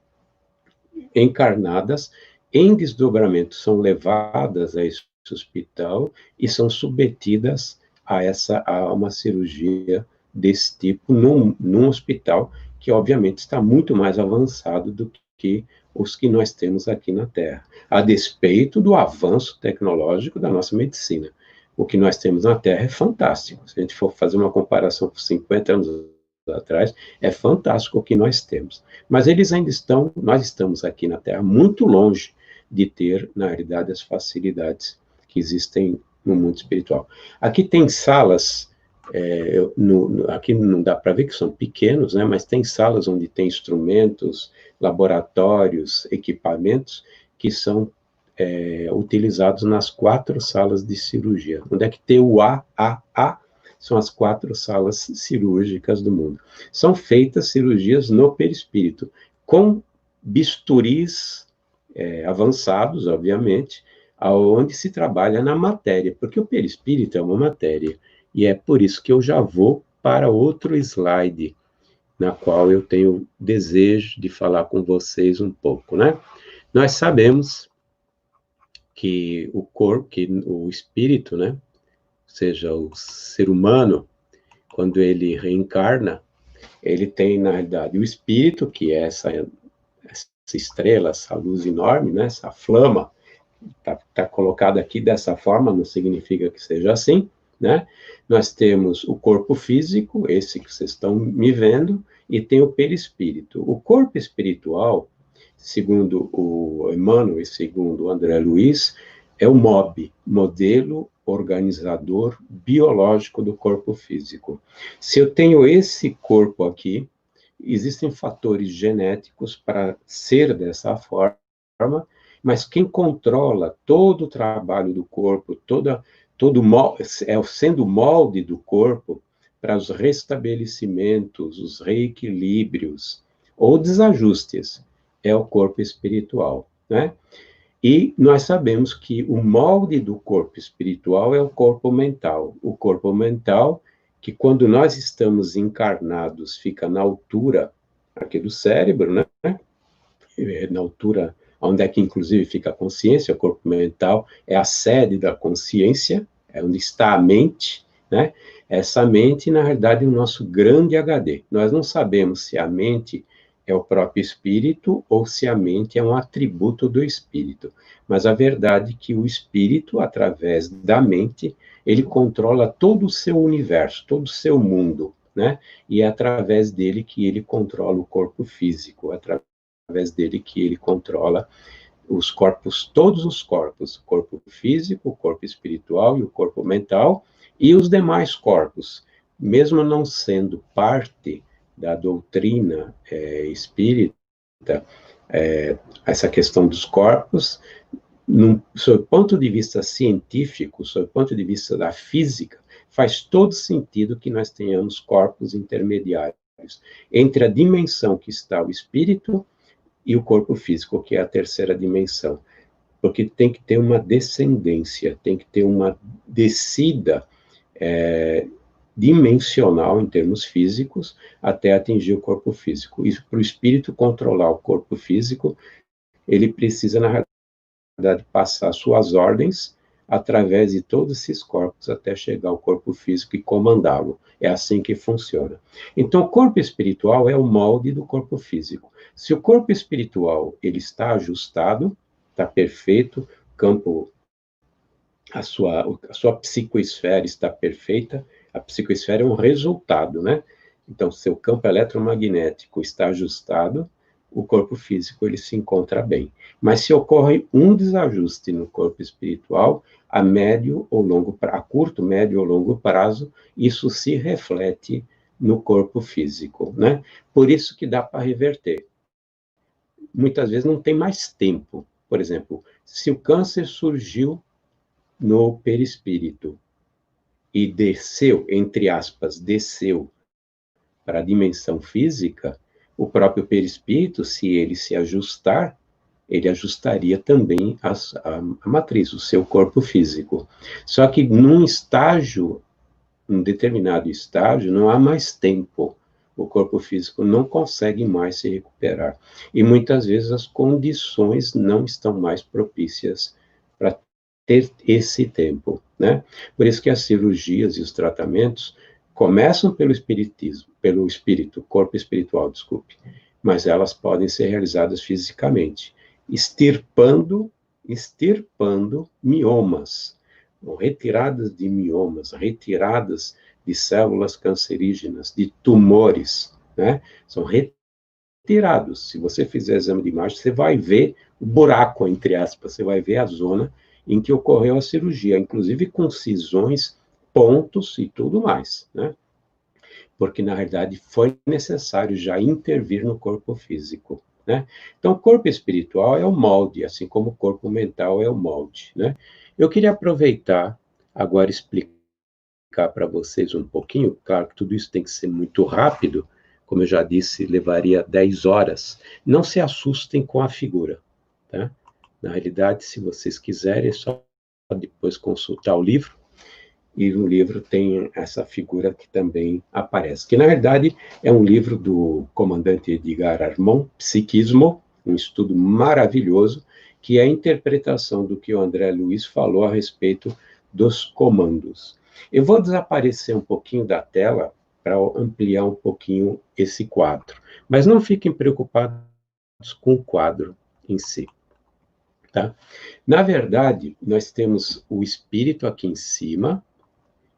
encarnadas em desdobramento são levadas a esse hospital e são submetidas a uma cirurgia desse tipo num hospital que, obviamente, está muito mais avançado do que os que nós temos aqui na Terra, a despeito do avanço tecnológico da nossa medicina. O que nós temos na Terra é fantástico. Se a gente for fazer uma comparação com 50 anos atrás, é fantástico o que nós temos. Mas nós estamos aqui na Terra muito longe de ter, na realidade, as facilidades que existem no mundo espiritual. Aqui tem salas, aqui não dá para ver que são pequenos, né, mas tem salas onde tem instrumentos, laboratórios, equipamentos que são utilizados nas 4 salas de cirurgia. Onde é que tem o A? São as 4 salas cirúrgicas do mundo. São feitas cirurgias no perispírito, com bisturis avançados, obviamente, aonde se trabalha na matéria, porque o perispírito é uma matéria, e é por isso que eu já vou para outro slide, na qual eu tenho desejo de falar com vocês um pouco, né? Nós sabemos que o corpo, que o espírito, né, ou seja, o ser humano, quando ele reencarna, ele tem, na realidade, o espírito, que é essa estrela, essa luz enorme, né, essa flama, está colocada aqui dessa forma, não significa que seja assim, né? Nós temos o corpo físico, esse que vocês estão me vendo, e tem o perispírito. O corpo espiritual, segundo o Emmanuel e segundo o André Luiz, é o MOB, modelo organizador biológico do corpo físico. Se eu tenho esse corpo aqui, existem fatores genéticos para ser dessa forma, mas quem controla todo o trabalho do corpo, sendo o molde do corpo para os restabelecimentos, os reequilíbrios ou desajustes, é o corpo espiritual, né? E nós sabemos que o molde do corpo espiritual é o corpo mental. O corpo mental, que quando nós estamos encarnados, fica na altura aqui do cérebro, né? Na altura onde é que, inclusive, fica a consciência, o corpo mental é a sede da consciência, é onde está a mente, né? Essa mente, na verdade, é o nosso grande HD. Nós não sabemos se a mente é o próprio espírito ou se a mente é um atributo do espírito. Mas a verdade é que o espírito, através da mente, ele controla todo o seu universo, todo o seu mundo, né? E é através dele que ele controla o corpo físico, através dele que ele controla os corpos, todos os corpos, o corpo físico, o corpo espiritual e o corpo mental, e os demais corpos, mesmo não sendo parte da doutrina espírita, essa questão dos corpos, sob o ponto de vista científico, sob o ponto de vista da física, faz todo sentido que nós tenhamos corpos intermediários entre a dimensão que está o espírito e o corpo físico, que é a terceira dimensão, porque tem que ter uma descendência, tem que ter uma descida dimensional em termos físicos até atingir o corpo físico. E para o espírito controlar o corpo físico, ele precisa, na realidade, passar suas ordens através de todos esses corpos até chegar ao corpo físico e comandá-lo. É assim que funciona. Então, o corpo espiritual é o molde do corpo físico. Se o corpo espiritual ele está ajustado, está perfeito, a sua psicoesfera está perfeita, a psicoesfera é um resultado, né? Então, seu campo eletromagnético está ajustado, o corpo físico ele se encontra bem. Mas se ocorre um desajuste no corpo espiritual, a curto, médio ou longo prazo, isso se reflete no corpo físico, né? Por isso que dá para reverter. Muitas vezes não tem mais tempo. Por exemplo, se o câncer surgiu no perispírito e desceu, entre aspas, desceu para a dimensão física, o próprio perispírito, se ele se ajustar, ele ajustaria também a matriz, o seu corpo físico. Só que num determinado estágio, não há mais tempo. O corpo físico não consegue mais se recuperar. E muitas vezes as condições não estão mais propícias para ter esse tempo, né? Por isso que as cirurgias e os tratamentos começam pelo espiritismo, pelo espírito, corpo espiritual, desculpe, mas elas podem ser realizadas fisicamente, extirpando miomas, retiradas de miomas, retiradas de células cancerígenas, de tumores, né? São retirados. Se você fizer exame de imagem, você vai ver o buraco, entre aspas, você vai ver a zona em que ocorreu a cirurgia, inclusive com cisões, pontos e tudo mais, né? Porque, na verdade, foi necessário já intervir no corpo físico, né? Então, o corpo espiritual é o molde, assim como o corpo mental é o molde, né? Eu queria aproveitar, agora explicar para vocês um pouquinho, claro que tudo isso tem que ser muito rápido, como eu já disse, levaria 10 horas. Não se assustem com a figura, tá? Na realidade, se vocês quiserem, é só depois consultar o livro, e no livro tem essa figura que também aparece, que na verdade é um livro do comandante Edgar Armand, Psiquismo, um estudo maravilhoso, que é a interpretação do que o André Luiz falou a respeito dos comandos. Eu vou desaparecer um pouquinho da tela para ampliar um pouquinho esse quadro, mas não fiquem preocupados com o quadro em si, tá? Na verdade, nós temos o espírito aqui em cima,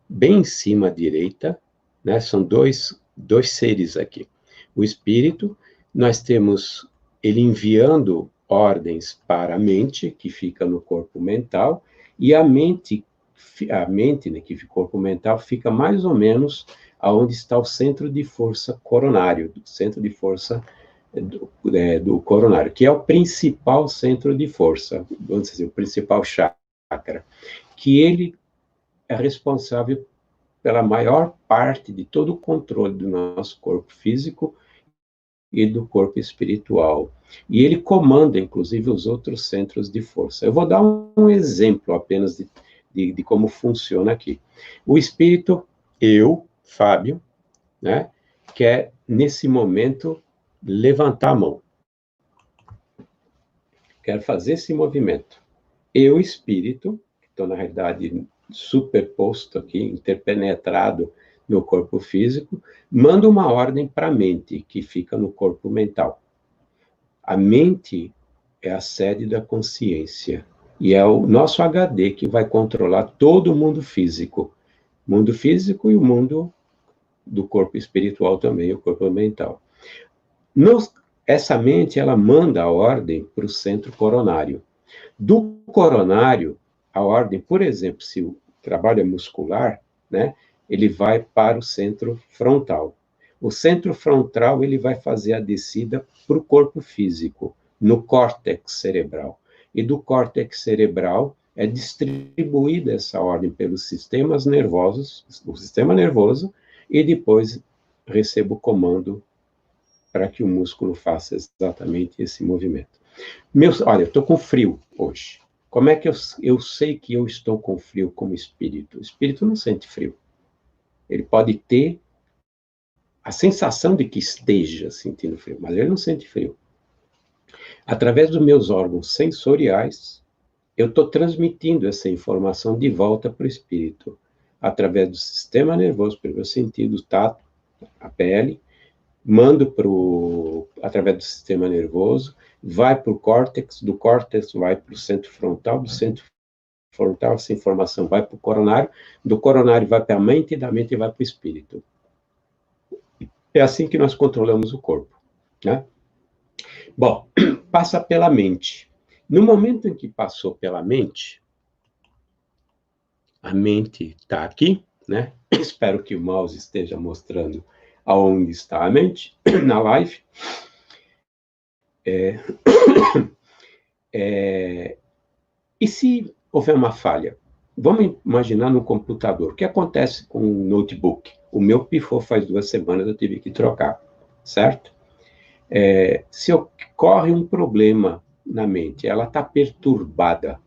bem em cima à direita, né? São dois seres aqui. O espírito, nós temos ele enviando ordens para a mente, que fica no corpo mental, e a mente, né, que fica no corpo mental, fica mais ou menos aonde está o centro de força coronário, o centro de força do coronário, que é o principal centro de força, vamos dizer, o principal chakra, que ele é responsável pela maior parte de todo o controle do nosso corpo físico e do corpo espiritual. E ele comanda, inclusive, os outros centros de força. Eu vou dar um exemplo apenas de como funciona aqui. O espírito, eu, Fábio, né, quer, nesse momento, levantar a mão. Quero fazer esse movimento. Eu, espírito, que estou, na realidade, superposto aqui, interpenetrado no corpo físico, manda uma ordem para a mente, que fica no corpo mental. A mente é a sede da consciência, e é o nosso HD que vai controlar todo o mundo físico e o mundo do corpo espiritual também, o corpo mental. Essa mente, ela manda a ordem para o centro coronário. Do coronário, a ordem, por exemplo, se o trabalho é muscular, né, ele vai para o centro frontal. O centro frontal, ele vai fazer a descida para o corpo físico, no córtex cerebral. E do córtex cerebral é distribuída essa ordem pelos sistemas nervosos, o sistema nervoso, e depois recebe o comando para que o músculo faça exatamente esse movimento. Olha, eu estou com frio hoje. Como é que eu sei que eu estou com frio como espírito? O espírito não sente frio. Ele pode ter a sensação de que esteja sentindo frio, mas ele não sente frio. Através dos meus órgãos sensoriais, eu estou transmitindo essa informação de volta para o espírito. Através do sistema nervoso, pelo meu sentido, tato, a pele, mando através do sistema nervoso, vai para o córtex, do córtex vai para o centro frontal, do centro frontal essa informação vai para o coronário, do coronário vai para a mente, e da mente vai para o espírito. É assim que nós controlamos o corpo, né? Bom, passa pela mente. No momento em que passou pela mente, a mente está aqui, né? Espero que o mouse esteja mostrando aonde está a mente, na live. E se houver uma falha? Vamos imaginar no computador. O que acontece com o notebook? O meu pifou faz 2 semanas, eu tive que trocar, certo? Se ocorre um problema na mente, ela está perturbada.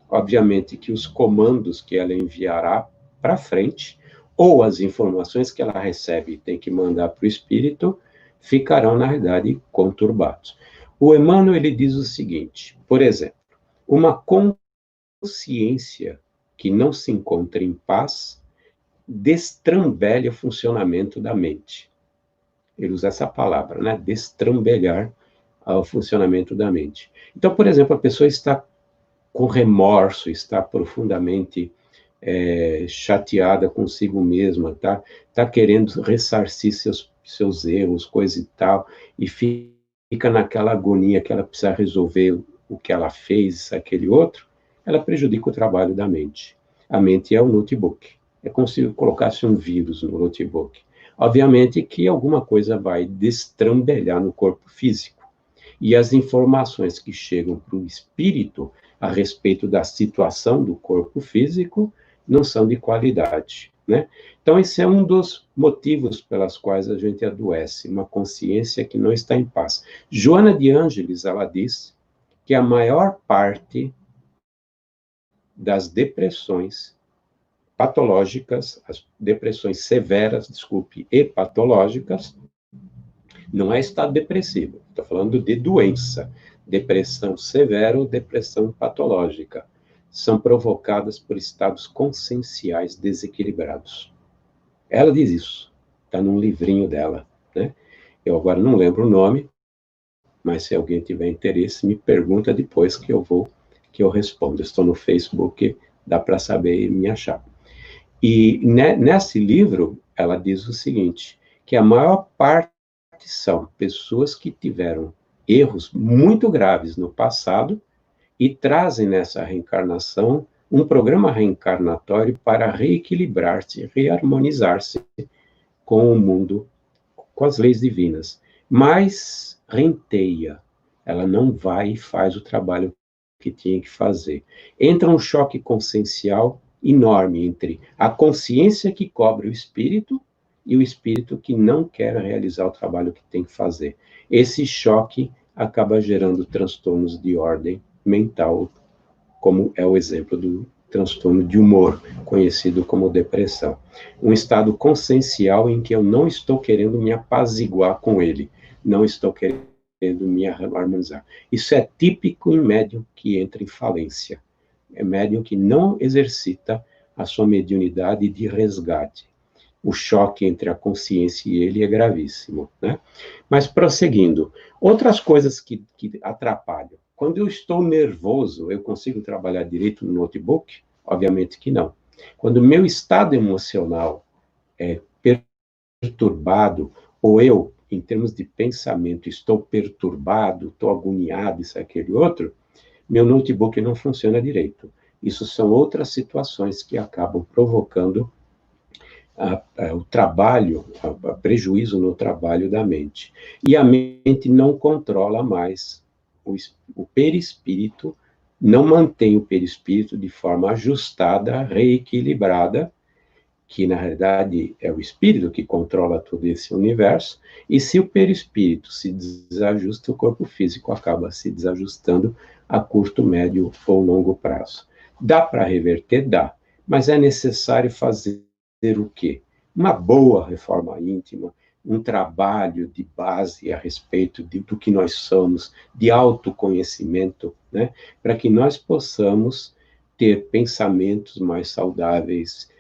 Obviamente que os comandos que ela enviará para frente, ou as informações que ela recebe e tem que mandar para o espírito, ficarão, na realidade, conturbados. O Emmanuel, ele diz o seguinte, por exemplo, uma consciência que não se encontra em paz destrambelha o funcionamento da mente. Ele usa essa palavra, né? Destrambelhar o funcionamento da mente. Então, por exemplo, a pessoa está com remorso, está profundamente chateada consigo mesma, tá querendo ressarcir seus erros, coisa e tal, e fica naquela agonia que ela precisa resolver o que ela fez, aquele outro, ela prejudica o trabalho da mente. A mente é o notebook. É como se colocasse um vírus no notebook. Obviamente que alguma coisa vai destrambelhar no corpo físico. E as informações que chegam para o espírito a respeito da situação do corpo físico não são de qualidade, né? Então, esse é um dos motivos pelas quais a gente adoece, uma consciência que não está em paz. Joana de Ângeles, ela diz que a maior parte das depressões patológicas, as depressões severas, desculpe, e patológicas, não é estado depressivo, estou falando de doença, depressão severa ou depressão patológica, são provocadas por estados conscienciais desequilibrados. Ela diz isso, está num livrinho dela, né? Eu agora não lembro o nome, mas se alguém tiver interesse, me pergunta depois que eu respondo. Estou no Facebook, dá para saber e me achar. E nesse livro, ela diz o seguinte, que a maior parte são pessoas que tiveram erros muito graves no passado e trazem nessa reencarnação um programa reencarnatório para reequilibrar-se, reharmonizar-se com o mundo, com as leis divinas. Mas renteia, ela não vai e faz o trabalho que tinha que fazer. Entra um choque consciencial enorme entre a consciência que cobre o espírito e o espírito que não quer realizar o trabalho que tem que fazer. Esse choque acaba gerando transtornos de ordem mental, como é o exemplo do transtorno de humor, conhecido como depressão. Um estado consciencial em que eu não estou querendo me apaziguar com ele, não estou querendo me harmonizar. Isso é típico em médium que entra em falência. É médium que não exercita a sua mediunidade de resgate. O choque entre a consciência e ele é gravíssimo, né? Mas prosseguindo, outras coisas que atrapalham. Quando eu estou nervoso, eu consigo trabalhar direito no notebook? Obviamente que não. Quando o meu estado emocional é perturbado, ou eu, em termos de pensamento, estou perturbado, estou agoniado, isso, aquele outro, meu notebook não funciona direito. Isso são outras situações que acabam provocando o trabalho, prejuízo no trabalho da mente. E a mente não controla mais o perispírito, não mantém o perispírito de forma ajustada, reequilibrada, que na realidade é o espírito que controla todo esse universo, e se o perispírito se desajusta, o corpo físico acaba se desajustando a curto, médio ou longo prazo. Dá para reverter? Dá, mas é necessário fazer o quê? Uma boa reforma íntima, um trabalho de base a respeito do que nós somos, de autoconhecimento, né? Para que nós possamos ter pensamentos mais saudáveis,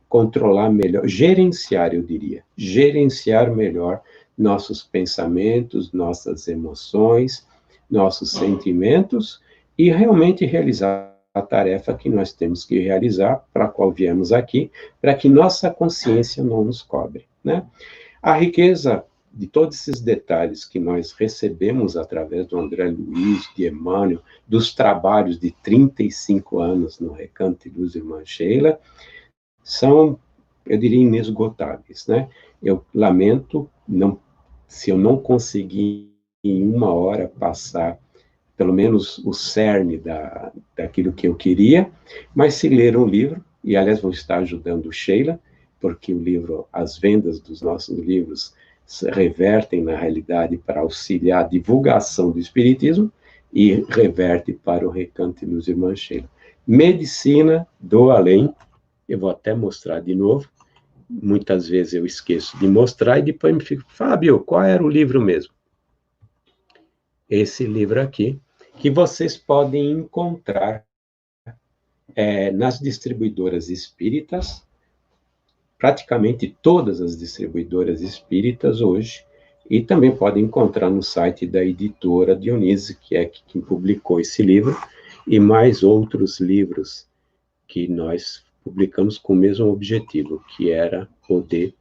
controlar melhor, gerenciar, eu diria, gerenciar melhor nossos pensamentos, nossas emoções, nossos sentimentos e realmente realizar a tarefa que nós temos que realizar, para a qual viemos aqui, para que nossa consciência não nos cobre, né? A riqueza de todos esses detalhes que nós recebemos através do André Luiz, de Emmanuel, dos trabalhos de 35 anos no Recanto de Luz Irmã Sheila, são, eu diria, inesgotáveis, né? Eu lamento se eu não conseguir em uma hora passar pelo menos o cerne daquilo que eu queria, mas se ler um livro, e aliás vou estar ajudando Sheila, porque o livro, as vendas dos nossos livros revertem na realidade para auxiliar a divulgação do Espiritismo e reverte para o Recanto de Luz Irmã Sheila. Medicina do Além, eu vou até mostrar de novo, muitas vezes eu esqueço de mostrar e depois me fico, Fábio, qual era o livro mesmo? Esse livro aqui, que vocês podem encontrar nas distribuidoras espíritas, praticamente todas as distribuidoras espíritas hoje, e também pode encontrar no site da editora Dionísio, que é quem publicou esse livro, e mais outros livros que nós publicamos com o mesmo objetivo, que era poder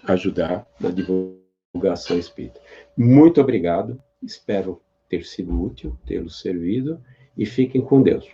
ajudar na divulgação espírita. Muito obrigado, espero ter sido útil, tê-lo servido, e fiquem com Deus.